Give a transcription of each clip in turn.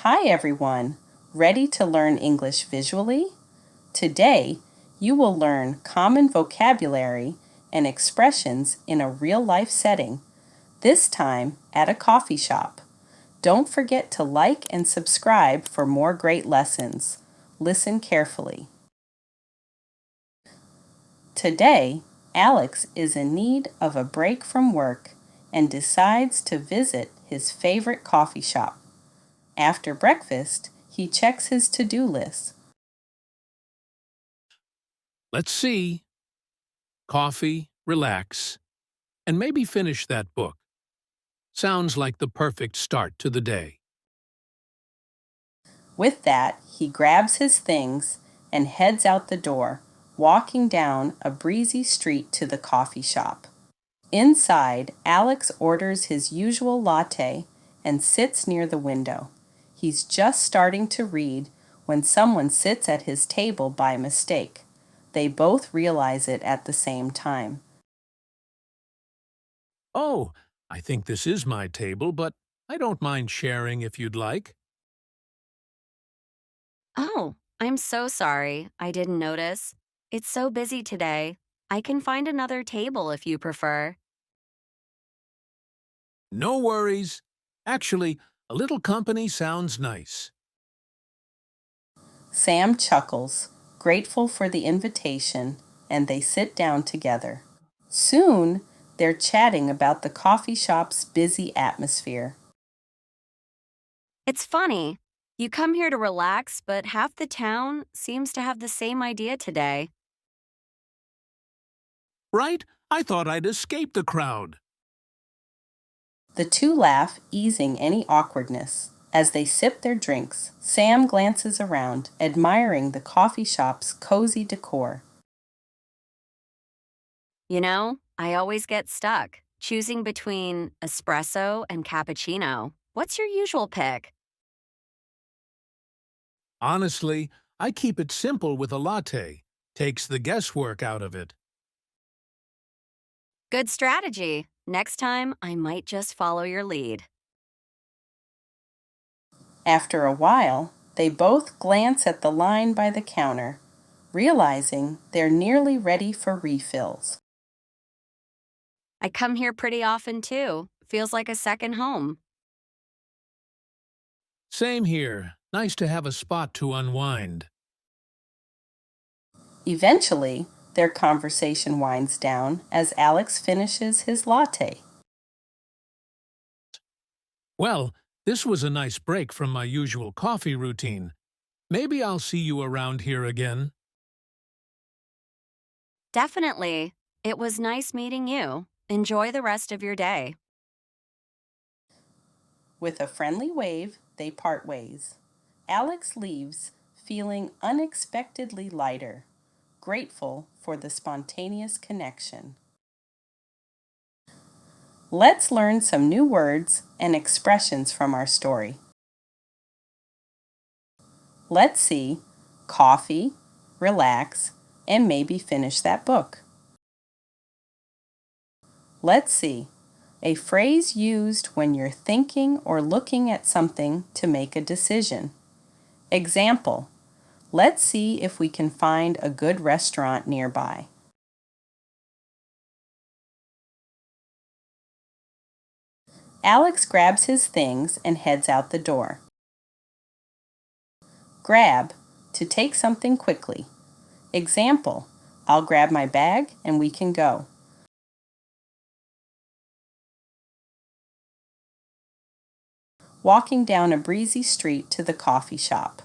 Hi everyone! Ready to learn English visually? Today, you will learn common vocabulary and expressions in a real-life setting, this time at a coffee shop. Don't forget to like and subscribe for more great lessons. Listen carefully. Today, Alex is in need of a break from work and decides to visit his favorite coffee shop. After breakfast, he checks his to-do list. Let's see. Coffee, relax, and maybe finish that book. Sounds like the perfect start to the day. With that, he grabs his things and heads out the door, walking down a breezy street to the coffee shop. Inside, Alex orders his usual latte and sits near the window. He's just starting to read when someone sits at his table by mistake. They both realize it at the same time. Oh, I think this is my table, but I don't mind sharing if you'd like. Oh, I'm so sorry. I didn't notice. It's so busy today. I can find another table if you prefer. No worries. Actually, a little company sounds nice. Sam chuckles, grateful for the invitation, and they sit down together. Soon, they're chatting about the coffee shop's busy atmosphere. It's funny. You come here to relax, but half the town seems to have the same idea today. Right? I thought I'd escape the crowd. The two laugh, easing any awkwardness. As they sip their drinks, Sam glances around, admiring the coffee shop's cozy decor. You know, I always get stuck choosing between espresso and cappuccino. What's your usual pick? Honestly, I keep it simple with a latte. Takes the guesswork out of it. Good strategy. Next time, I might just follow your lead. After a while, they both glance at the line by the counter, realizing they're nearly ready for refills. I come here pretty often too. Feels like a second home. Same here. Nice to have a spot to unwind. Eventually, their conversation winds down as Alex finishes his latte. Well, this was a nice break from my usual coffee routine. Maybe I'll see you around here again. Definitely. It was nice meeting you. Enjoy the rest of your day. With a friendly wave, they part ways. Alex leaves, feeling unexpectedly lighter, grateful for the spontaneous connection. Let's learn some new words and expressions from our story. Let's see coffee, relax, and maybe finish that book. Let's see a phrase used when you're thinking or looking at something to make a decision. Example, let's see if we can find a good restaurant nearby. Alex grabs his things and heads out the door. Grab, to take something quickly. Example, I'll grab my bag and we can go. Walking down a breezy street to the coffee shop.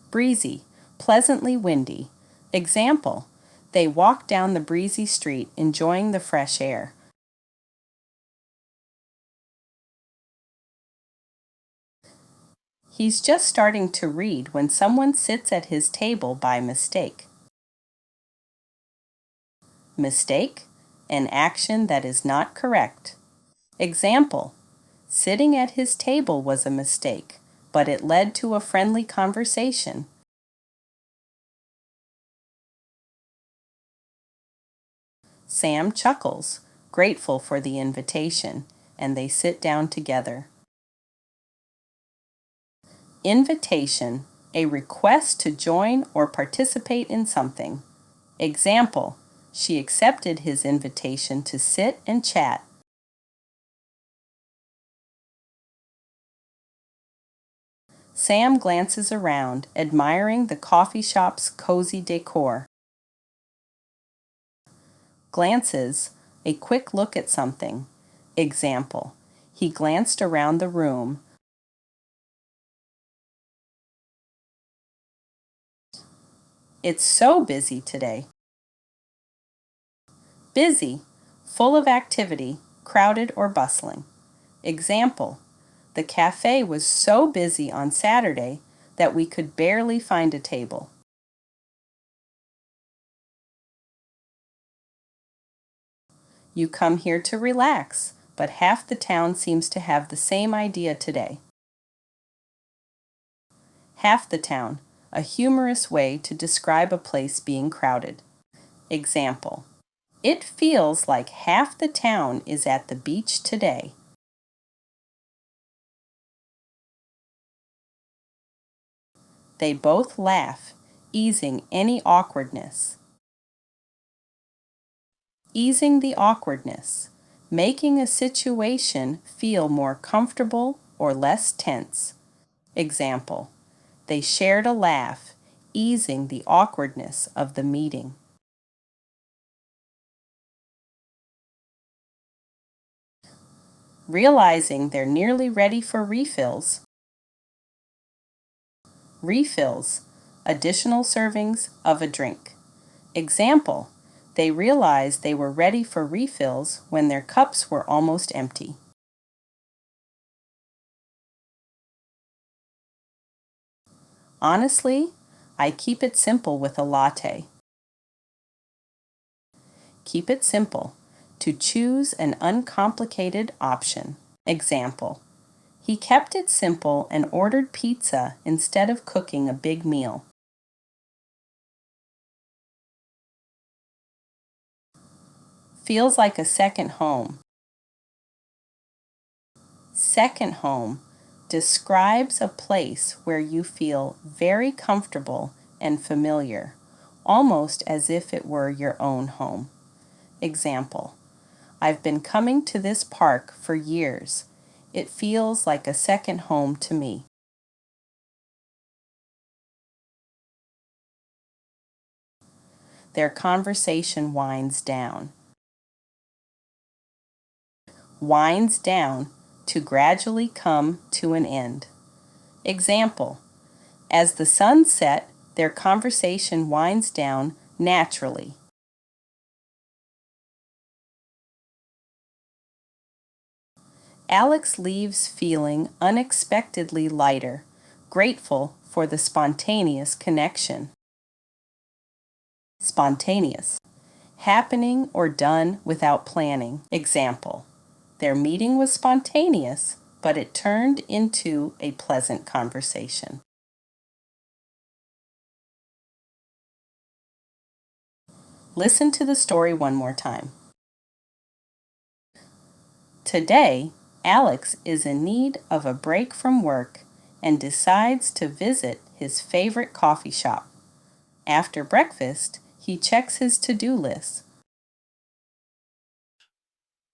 Breezy, pleasantly windy. Example, they walk down the breezy street enjoying the fresh air. He's just starting to read when someone sits at his table by mistake. Mistake, an action that is not correct. Example, sitting at his table was a mistake, but it led to a friendly conversation. Sam chuckles, grateful for the invitation, and they sit down together. Invitation, a request to join or participate in something. Example, she accepted his invitation to sit and chat. Sam glances around, admiring the coffee shop's cozy decor. Glances, a quick look at something. Example, he glanced around the room. It's so busy today. Busy, full of activity, crowded or bustling. Example, the cafe was so busy on Saturday that we could barely find a table. You come here to relax, but half the town seems to have the same idea today. Half the town, a humorous way to describe a place being crowded. Example, it feels like half the town is at the beach today. They both laugh, easing any awkwardness. Easing the awkwardness, making a situation feel more comfortable or less tense. Example, they shared a laugh, easing the awkwardness of the meeting. Realizing they're nearly ready for refills. Refills, additional servings of a drink. Example, they realized they were ready for refills when their cups were almost empty. Honestly, I keep it simple with a latte. Keep it simple. To choose an uncomplicated option. Example, he kept it simple and ordered pizza instead of cooking a big meal. Feels like a second home. Second home describes a place where you feel very comfortable and familiar, almost as if it were your own home. Example, I've been coming to this park for years. It feels like a second home to me. Their conversation winds down. Winds down, to gradually come to an end. Example, as the sun set, their conversation winds down naturally. Alex leaves feeling unexpectedly lighter, grateful for the spontaneous connection. Spontaneous, happening or done without planning. Example, their meeting was spontaneous, but it turned into a pleasant conversation. Listen to the story one more time. Today, Alex is in need of a break from work and decides to visit his favorite coffee shop. After breakfast, he checks his to-do list.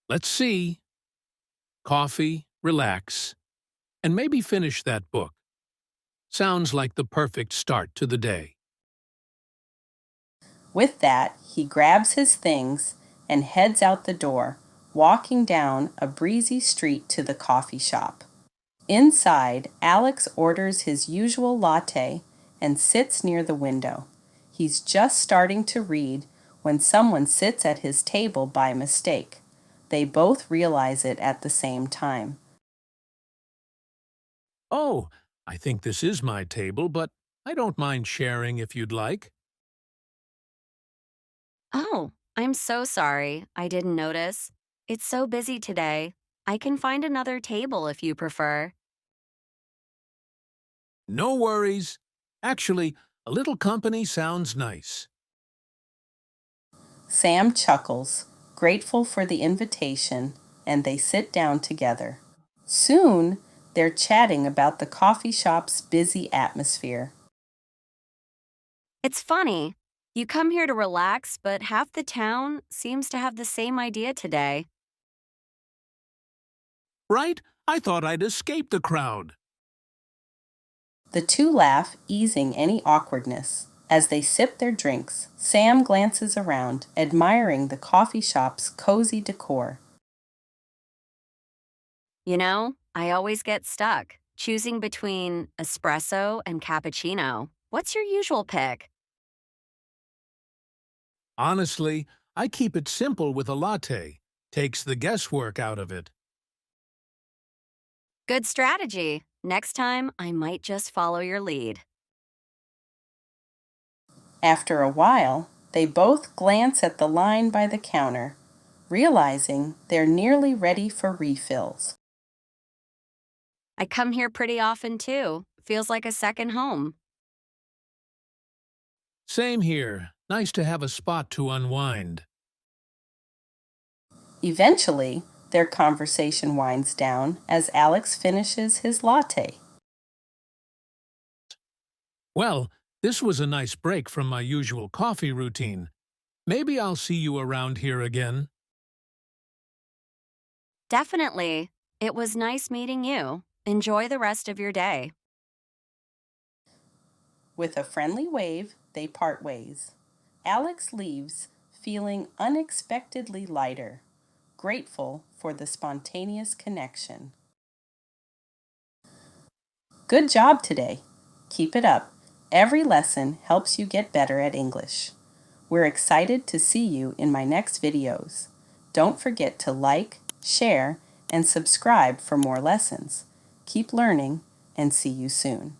Let's see. Coffee, relax, and maybe finish that book. Sounds like the perfect start to the day. With that, he grabs his things and heads out the door, walking down a breezy street to the coffee shop. Inside, Alex orders his usual latte and sits near the window. He's just starting to read when someone sits at his table by mistake. They both realize it at the same time. Oh, I think this is my table, but I don't mind sharing if you'd like. Oh, I'm so sorry. I didn't notice. It's so busy today. I can find another table if you prefer. No worries. Actually, a little company sounds nice. Sam chuckles, grateful for the invitation, and they sit down together. Soon, They're chatting about the coffee shop's busy atmosphere. It's funny. You come here to relax, but half the town seems to have the same idea today. Right? I thought I'd escape the crowd. The two laugh, easing any awkwardness. As they sip their drinks, Sam glances around, admiring the coffee shop's cozy decor. You know, I always get stuck choosing between espresso and cappuccino. What's your usual pick? Honestly, I keep it simple with a latte. Takes the guesswork out of it. Good strategy. Next time, I might just follow your lead. After a while, they both glance at the line by the counter, realizing they're nearly ready for refills. I come here pretty often too. Feels like a second home. Same here. Nice to have a spot to unwind. Eventually, their conversation winds down as Alex finishes his latte. Well, this was a nice break from my usual coffee routine. Maybe I'll see you around here again. Definitely. It was nice meeting you. Enjoy the rest of your day. With a friendly wave, they part ways. Alex leaves, feeling unexpectedly lighter, grateful for the spontaneous connection. Good job today. Keep it up. Every lesson helps you get better at English. We're excited to see you in my next videos. Don't forget to like, share, and subscribe for more lessons. Keep learning and see you soon.